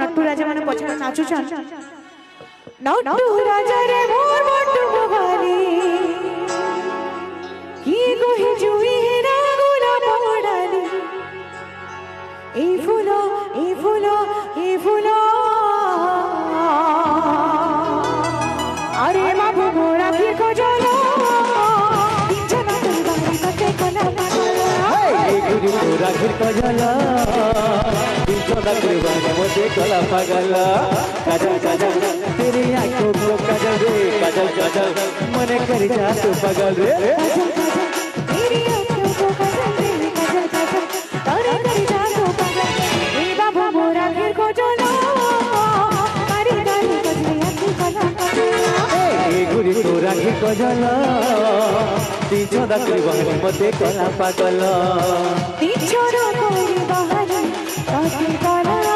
नट्टू राजा माने पछाड़ नाचुछन नट्टू राजा रे मोर बट्टू बगाली की कहि जुई हेरा गुला पड़ाली ए फूलो ए फूलो ए फूलो अरे बाबू मोरा फिर को जलो बिछना तुम बारी कते कला पागला हे गुरु मोरा फिर को जलो बिछना तुम बारी कते कला पागला काजल काजल तेरी आंखों को काजल रे काजल काजल मने कर जा तू पागल रे काजल काजल तेरी आंखों को काजल रे काजल काजल तारे कर जा तू पागल ए बाबू मोरा फिर को जलो मारी गाली बजली अति कला पागला गुरी तोरा ही कजल तीछोदा करी बहनी मते कला पागल तीछोदा करी बहनी मते कला